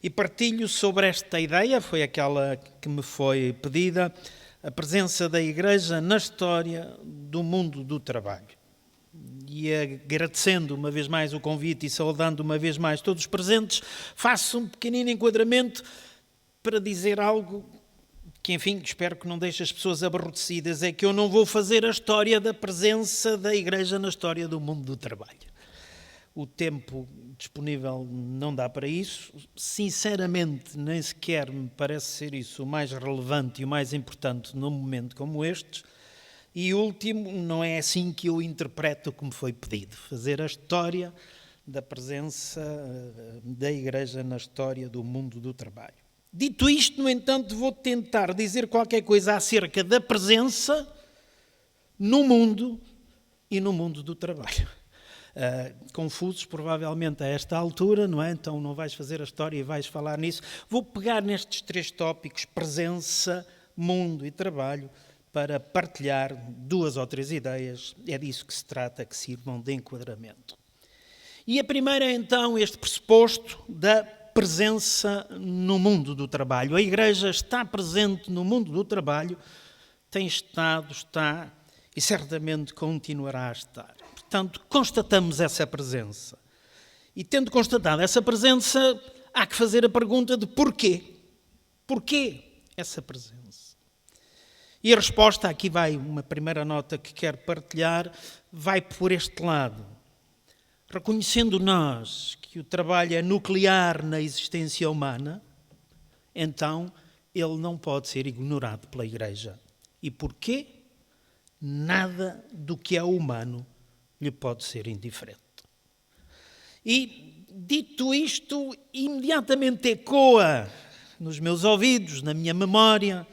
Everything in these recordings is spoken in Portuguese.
E partilho sobre esta ideia, foi aquela que me foi pedida, a presença da Igreja na história do mundo do trabalho. E agradecendo uma vez mais o convite e saudando uma vez mais todos os presentes, faço um pequenino enquadramento para dizer algo que, enfim, espero que não deixe as pessoas aborrecidas, é que eu não vou fazer a história da presença da Igreja na história do mundo do trabalho. O tempo disponível não dá para isso. Sinceramente, nem sequer me parece ser isso o mais relevante e o mais importante num momento como este. E último, não é assim que eu interpreto como foi pedido. Fazer a história da presença da Igreja na história do mundo do trabalho. Dito isto, no entanto, vou tentar dizer qualquer coisa acerca da presença no mundo e no mundo do trabalho. Confusos, provavelmente, a esta altura, não é? Então não vais fazer a história e vais falar nisso. Vou pegar nestes 3 tópicos, presença, mundo e trabalho, para partilhar 2 ou 3 ideias. É disso que se trata, que sirvam de enquadramento. E a primeira é, então, este pressuposto da presença no mundo do trabalho. A Igreja está presente no mundo do trabalho, tem estado, está e certamente continuará a estar. Portanto, constatamos essa presença. E tendo constatado essa presença, há que fazer a pergunta de porquê. Porquê essa presença? E a resposta, aqui vai uma primeira nota que quero partilhar, vai por este lado. Reconhecendo nós que o trabalho é nuclear na existência humana, então ele não pode ser ignorado pela Igreja. E porquê? Nada do que é humano lhe pode ser indiferente. E, dito isto, imediatamente ecoa nos meus ouvidos, na minha memória,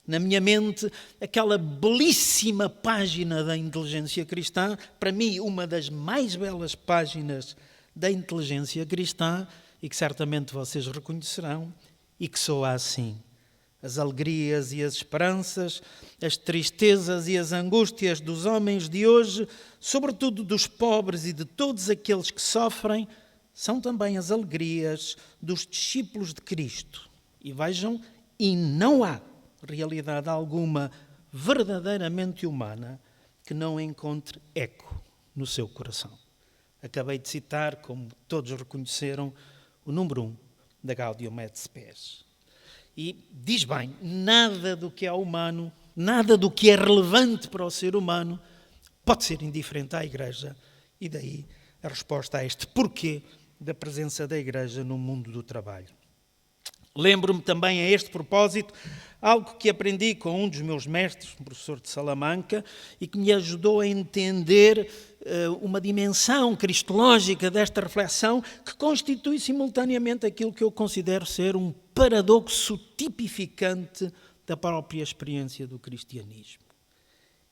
na minha mente, aquela belíssima página da inteligência cristã, para mim uma das mais belas páginas da inteligência cristã, e que certamente vocês reconhecerão, e que soa assim: as alegrias e as esperanças, as tristezas e as angústias dos homens de hoje, sobretudo dos pobres e de todos aqueles que sofrem, são também as alegrias dos discípulos de Cristo. E vejam, e não há realidade alguma verdadeiramente humana que não encontre eco no seu coração. Acabei de citar, como todos reconheceram, o número 1 da Gaudium et Spes. E diz bem, nada do que é humano, nada do que é relevante para o ser humano pode ser indiferente à Igreja. E daí a resposta a este porquê da presença da Igreja no mundo do trabalho. Lembro-me também a este propósito algo que aprendi com um dos meus mestres, um professor de Salamanca, e que me ajudou a entender uma dimensão cristológica desta reflexão que constitui simultaneamente aquilo que eu considero ser um paradoxo tipificante da própria experiência do cristianismo.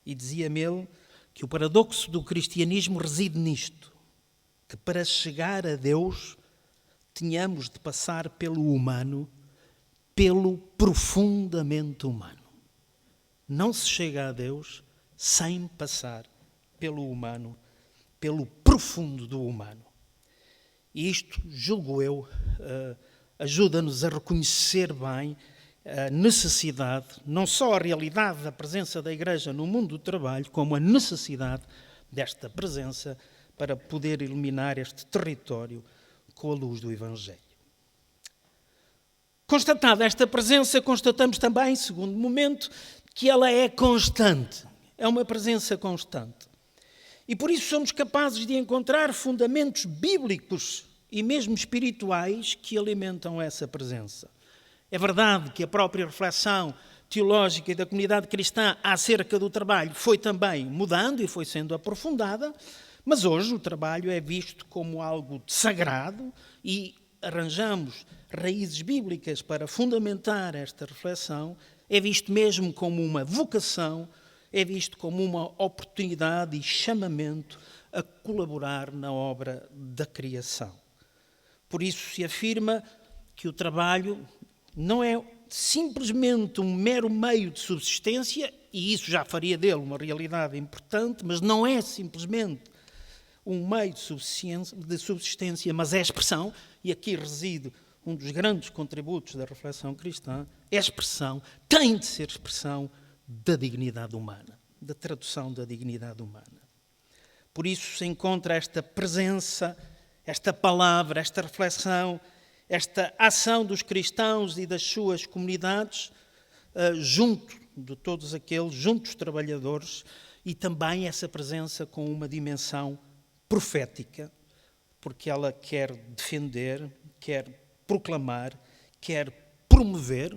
E dizia-me ele que o paradoxo do cristianismo reside nisto, que para chegar a Deus tínhamos de passar pelo humano, pelo profundamente humano. Não se chega a Deus sem passar pelo humano, pelo profundo do humano. E isto, julgo eu, ajuda-nos a reconhecer bem a necessidade, não só a realidade da presença da Igreja no mundo do trabalho, como a necessidade desta presença para poder iluminar este território com a luz do Evangelho. Constatada esta presença, constatamos também, segundo momento, que ela é constante. É uma presença constante. E por isso somos capazes de encontrar fundamentos bíblicos e mesmo espirituais que alimentam essa presença. É verdade que a própria reflexão teológica e da comunidade cristã acerca do trabalho foi também mudando e foi sendo aprofundada, mas hoje o trabalho é visto como algo sagrado e arranjamos raízes bíblicas para fundamentar esta reflexão, é visto mesmo como uma vocação, é visto como uma oportunidade e chamamento a colaborar na obra da criação. Por isso se afirma que o trabalho não é simplesmente um mero meio de subsistência, e isso já faria dele uma realidade importante, mas não é simplesmente um meio de subsistência, mas é a expressão, e aqui reside um dos grandes contributos da reflexão cristã, é expressão, tem de ser expressão da dignidade humana, da tradução da dignidade humana. Por isso se encontra esta presença, esta palavra, esta reflexão, esta ação dos cristãos e das suas comunidades junto de todos aqueles, junto dos trabalhadores, e também essa presença com uma dimensão profética, porque ela quer defender, quer proclamar, quer promover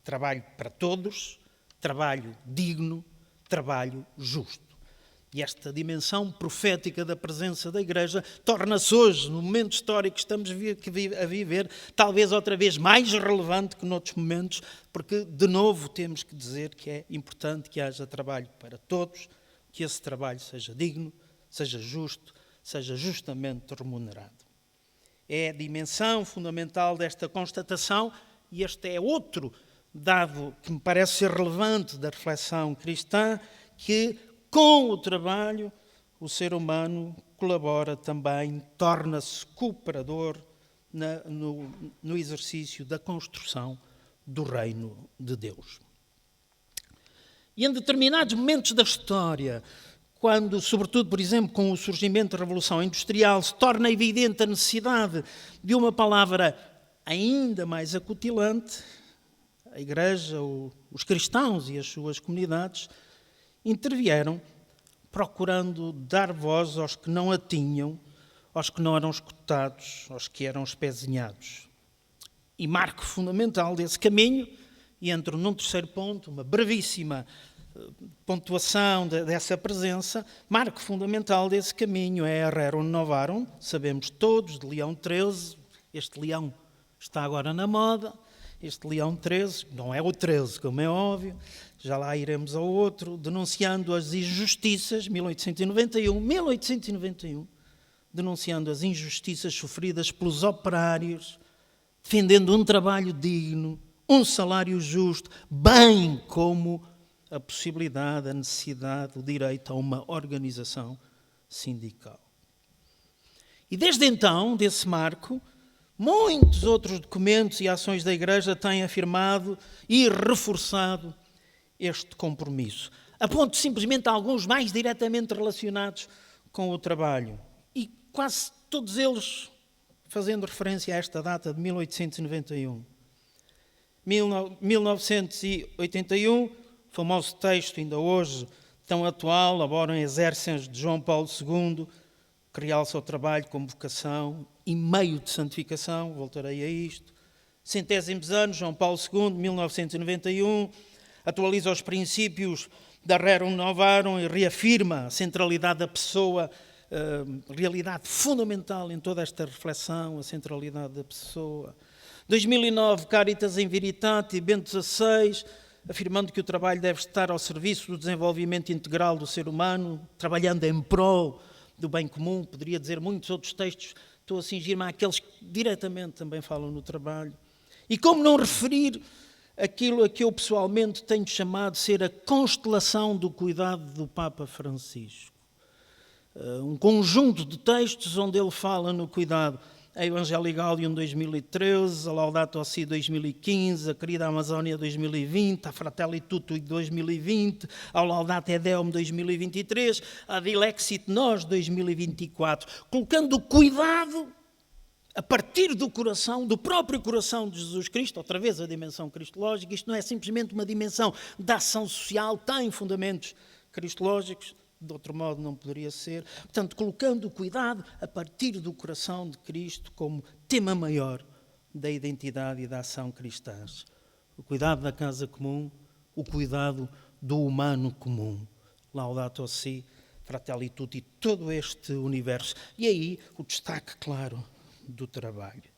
trabalho para todos, trabalho digno, trabalho justo. E esta dimensão profética da presença da Igreja torna-se hoje, no momento histórico que estamos a viver, talvez outra vez mais relevante que noutros momentos, porque, de novo, temos que dizer que é importante que haja trabalho para todos, que esse trabalho seja digno, seja justo, seja justamente remunerado. É a dimensão fundamental desta constatação, e este é outro dado que me parece ser relevante da reflexão cristã, que com o trabalho o ser humano colabora também, torna-se cooperador no exercício da construção do reino de Deus. E em determinados momentos da história, quando, sobretudo, por exemplo, com o surgimento da Revolução Industrial, se torna evidente a necessidade de uma palavra ainda mais acutilante, a Igreja, os cristãos e as suas comunidades intervieram procurando dar voz aos que não a tinham, aos que não eram escutados, aos que eram espezinhados. E marco fundamental desse caminho, e entro num terceiro ponto, uma brevíssima pontuação dessa presença, marco fundamental desse caminho é a Rerum Novarum, sabemos todos, de Leão XIII, este leão está agora na moda, este Leão XIII, não é o 13, como é óbvio, já lá iremos ao outro, denunciando as injustiças, 1891, denunciando as injustiças sofridas pelos operários, defendendo um trabalho digno, um salário justo, bem como a possibilidade, a necessidade, o direito a uma organização sindical. E desde então, desse marco, muitos outros documentos e ações da Igreja têm afirmado e reforçado este compromisso. Aponto simplesmente alguns mais diretamente relacionados com o trabalho. E quase todos eles fazendo referência a esta data de 1891. 1981, famoso texto ainda hoje tão atual, Laborem Exercens, de João Paulo II, que realça o trabalho como vocação e meio de santificação, voltarei a isto. Centésimos anos, João Paulo II, 1991, atualiza os princípios da Rerum Novarum e reafirma a centralidade da pessoa, realidade fundamental em toda esta reflexão, a centralidade da pessoa. 2009, Caritas in Veritate, Bento XVI, afirmando que o trabalho deve estar ao serviço do desenvolvimento integral do ser humano, trabalhando em prol do bem comum. Poderia dizer muitos outros textos, estou a cingir-me àqueles que diretamente também falam no trabalho. E como não referir aquilo a que eu pessoalmente tenho chamado de ser a constelação do cuidado do Papa Francisco. Um conjunto de textos onde ele fala no cuidado, a Evangelii Gaudium 2013, a Laudato Si 2015, a Querida Amazónia 2020, a Fratelli Tutti 2020, a Laudate Deum 2023, a Dilexit Nos 2024, colocando o cuidado a partir do coração, do próprio coração de Jesus Cristo, outra vez a dimensão cristológica. Isto não é simplesmente uma dimensão da ação social, tem fundamentos cristológicos, de outro modo não poderia ser. Portanto, colocando o cuidado a partir do coração de Cristo como tema maior da identidade e da ação cristãs. O cuidado da casa comum, o cuidado do humano comum. Laudato Si, Fratelli Tutti, todo este universo. E aí o destaque, claro, do trabalho.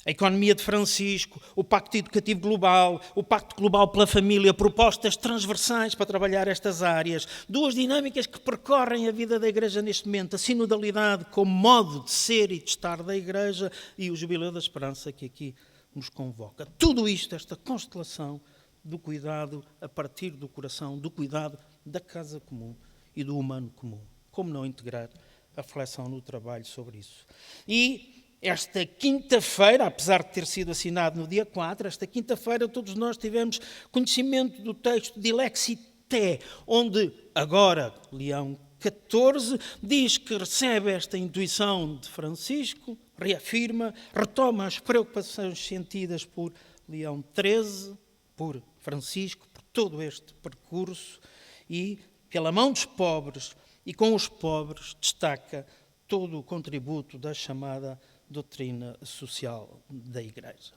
A economia de Francisco, o Pacto Educativo Global, o Pacto Global pela Família, propostas transversais para trabalhar estas áreas, duas dinâmicas que percorrem a vida da Igreja neste momento, a sinodalidade como modo de ser e de estar da Igreja e o Jubileu da Esperança que aqui nos convoca. Tudo isto, esta constelação do cuidado a partir do coração, do cuidado da casa comum e do humano comum. Como não integrar a reflexão no trabalho sobre isso? E esta quinta-feira, apesar de ter sido assinado no dia 4, esta quinta-feira todos nós tivemos conhecimento do texto de Lexité, onde agora Leão XIV diz que recebe esta intuição de Francisco, reafirma, retoma as preocupações sentidas por Leão XIII, por Francisco, por todo este percurso e, pela mão dos pobres e com os pobres, destaca todo o contributo da chamada doutrina social da Igreja.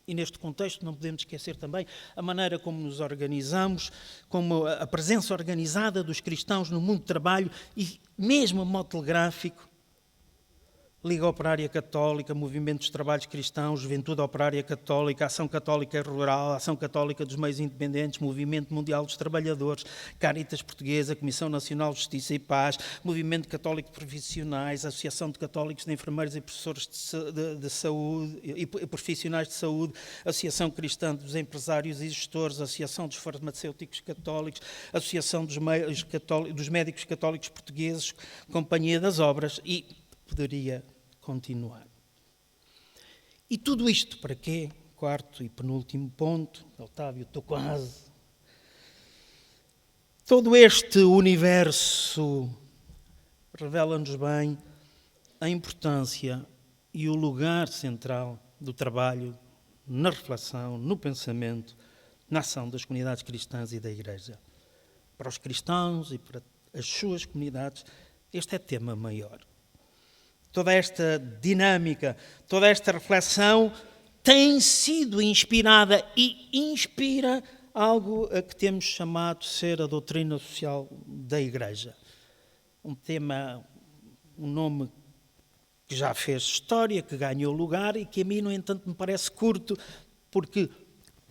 E neste contexto não podemos esquecer também a maneira como nos organizamos, como a presença organizada dos cristãos no mundo do trabalho e mesmo a modo telegráfico, Liga Operária Católica, Movimento dos Trabalhos Cristãos, Juventude Operária Católica, Ação Católica Rural, Ação Católica dos Meios Independentes, Movimento Mundial dos Trabalhadores, Caritas Portuguesa, Comissão Nacional de Justiça e Paz, Movimento Católico de Profissionais, Associação de Católicos de Enfermeiros e Professores de Saúde e Profissionais de Saúde, Associação Cristã dos Empresários e Gestores, Associação dos Farmacêuticos Católicos, Associação dos Médicos Católicos Portugueses, Companhia das Obras e poderia continuar. E tudo isto para quê? Quarto e penúltimo ponto, Otávio, estou quase. Todo este universo revela-nos bem a importância e o lugar central do trabalho na reflexão, no pensamento, na ação das comunidades cristãs e da Igreja. Para os cristãos e para as suas comunidades, este é tema maior. Toda esta dinâmica, toda esta reflexão tem sido inspirada e inspira algo a que temos chamado de ser a doutrina social da Igreja. Um tema, um nome que já fez história, que ganhou lugar e que a mim, no entanto, me parece curto, porque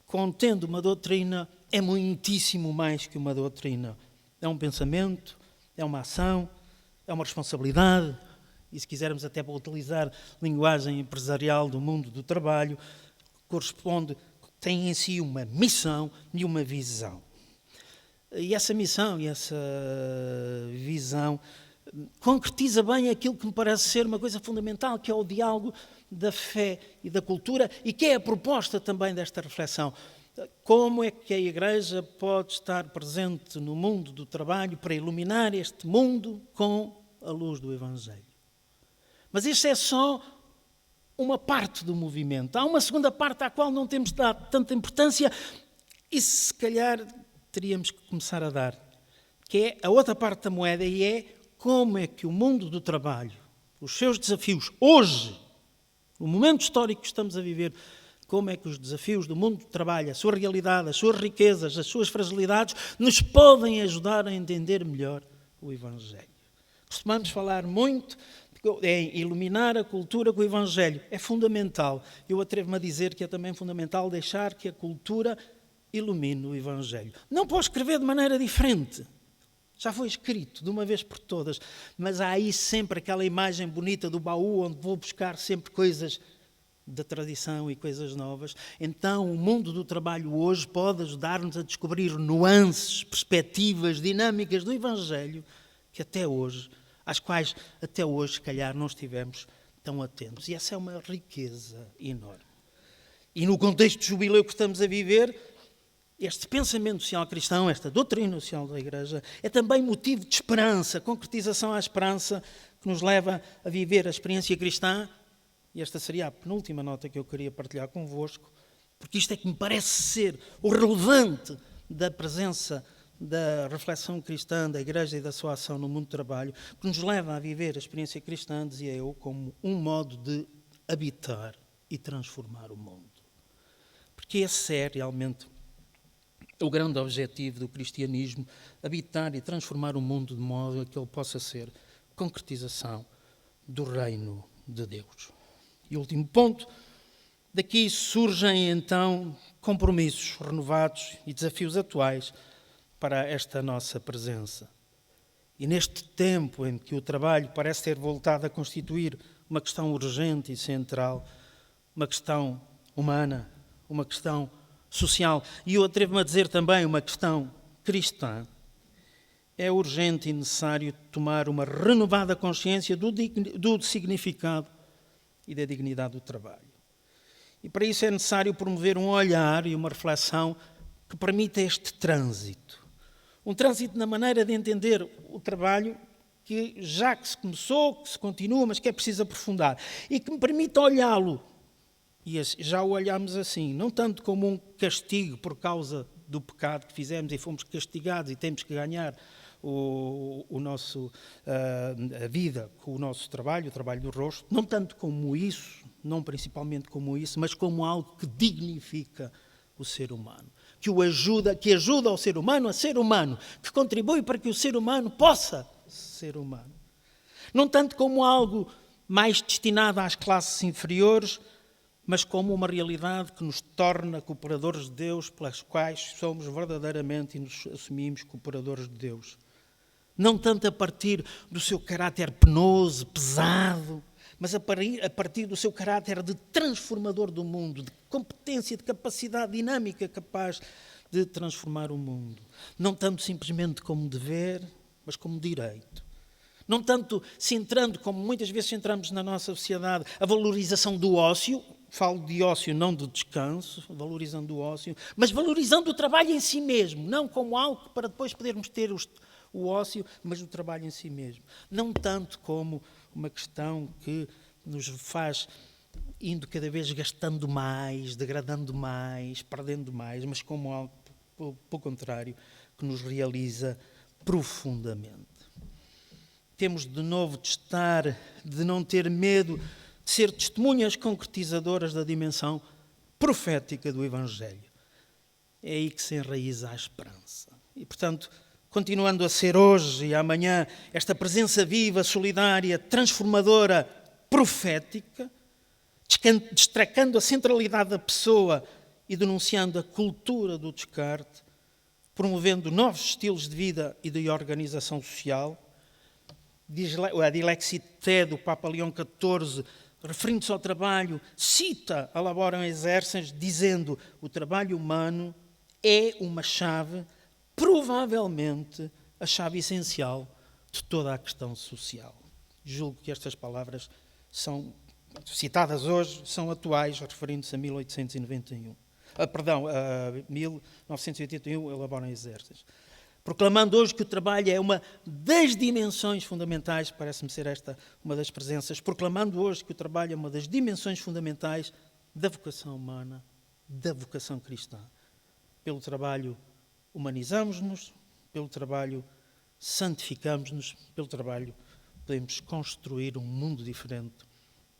contendo uma doutrina é muitíssimo mais que uma doutrina. É um pensamento, é uma ação, é uma responsabilidade. E se quisermos até para utilizar linguagem empresarial do mundo do trabalho, corresponde, tem em si uma missão e uma visão. E essa missão e essa visão concretiza bem aquilo que me parece ser uma coisa fundamental, que é o diálogo da fé e da cultura, e que é a proposta também desta reflexão. Como é que a Igreja pode estar presente no mundo do trabalho para iluminar este mundo com a luz do Evangelho? Mas isto é só uma parte do movimento. Há uma segunda parte à qual não temos dado tanta importância e se calhar teríamos que começar a dar, que é a outra parte da moeda e é como é que o mundo do trabalho, os seus desafios hoje, no momento histórico que estamos a viver, como é que os desafios do mundo do trabalho, a sua realidade, as suas riquezas, as suas fragilidades, nos podem ajudar a entender melhor o Evangelho. Costumamos falar muito em iluminar a cultura com o Evangelho. É fundamental. Eu atrevo-me a dizer que é também fundamental deixar que a cultura ilumine o Evangelho. Não pode escrever de maneira diferente. Já foi escrito de uma vez por todas, mas há aí sempre aquela imagem bonita do baú onde vou buscar sempre coisas da tradição e coisas novas. Então, o mundo do trabalho hoje pode ajudar-nos a descobrir nuances, perspectivas, dinâmicas do Evangelho que até hoje, às quais até hoje, se calhar, não estivemos tão atentos. E essa é uma riqueza enorme. E no contexto de jubileu que estamos a viver, este pensamento social cristão, esta doutrina social da Igreja, é também motivo de esperança, concretização à esperança, que nos leva a viver a experiência cristã. E esta seria a penúltima nota que eu queria partilhar convosco, porque isto é que me parece ser o relevante da presença da reflexão cristã, da Igreja e da sua ação no mundo do trabalho, que nos leva a viver a experiência cristã, dizia eu, como um modo de habitar e transformar o mundo. Porque esse é realmente o grande objetivo do cristianismo, habitar e transformar o mundo de modo a que ele possa ser concretização do reino de Deus. E último ponto, daqui surgem então compromissos renovados e desafios atuais para esta nossa presença. E neste tempo em que o trabalho parece ter voltado a constituir uma questão urgente e central, uma questão humana, uma questão social, e eu atrevo-me a dizer também uma questão cristã, é urgente e necessário tomar uma renovada consciência do significado e da dignidade do trabalho. E para isso é necessário promover um olhar e uma reflexão que permita este trânsito. Um trânsito na maneira de entender o trabalho que já que se começou, que se continua, mas que é preciso aprofundar. E que me permita olhá-lo, e já o olhamos assim, não tanto como um castigo por causa do pecado que fizemos e fomos castigados e temos que ganhar a vida com o nosso trabalho, o trabalho do rosto, não tanto como isso, não principalmente como isso, mas como algo que dignifica o ser humano, que ajuda o ser humano a ser humano, que contribui para que o ser humano possa ser humano. Não tanto como algo mais destinado às classes inferiores, mas como uma realidade que nos torna cooperadores de Deus, pelas quais somos verdadeiramente e nos assumimos cooperadores de Deus. Não tanto a partir do seu caráter penoso, pesado, mas a partir do seu caráter de transformador do mundo, de competência, de capacidade dinâmica capaz de transformar o mundo. Não tanto simplesmente como dever, mas como direito. Não tanto centrando, como muitas vezes centramos na nossa sociedade, a valorização do ócio, falo de ócio, não de descanso, valorizando o ócio, mas valorizando o trabalho em si mesmo, não como algo para depois podermos ter o ócio, mas o trabalho em si mesmo. Não tanto como uma questão que nos faz indo cada vez gastando mais, degradando mais, perdendo mais, mas como algo, pelo contrário, que nos realiza profundamente. Temos de novo de não ter medo de ser testemunhas concretizadoras da dimensão profética do Evangelho. É aí que se enraiza a esperança. E, portanto, continuando a ser hoje e amanhã esta presença viva, solidária, transformadora, profética, destacando a centralidade da pessoa e denunciando a cultura do descarte, promovendo novos estilos de vida e de organização social. A Dilexité do Papa Leão XIV, referindo-se ao trabalho, cita a Laborem Exercens, dizendo: o trabalho humano é uma chave, provavelmente a chave essencial de toda a questão social. Julgo que estas palavras são citadas hoje, são atuais, referindo-se a 1891. A 1981, a Laborem Exercens. Proclamando hoje que o trabalho é uma das dimensões fundamentais, parece-me ser esta uma das presenças, proclamando hoje que o trabalho é uma das dimensões fundamentais da vocação humana, da vocação cristã. Pelo trabalho humanizamos-nos, pelo trabalho santificamos-nos, pelo trabalho podemos construir um mundo diferente,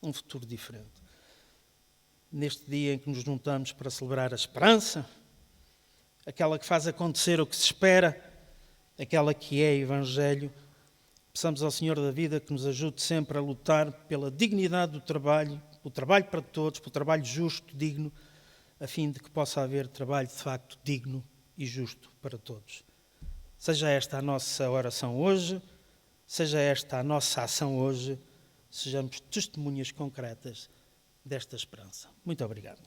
um futuro diferente. Neste dia em que nos juntamos para celebrar a esperança, aquela que faz acontecer o que se espera, aquela que é Evangelho, peçamos ao Senhor da vida que nos ajude sempre a lutar pela dignidade do trabalho, pelo trabalho para todos, pelo trabalho justo, digno, a fim de que possa haver trabalho de facto digno e justo para todos. Seja esta a nossa oração hoje, seja esta a nossa ação hoje, sejamos testemunhas concretas desta esperança. Muito obrigado.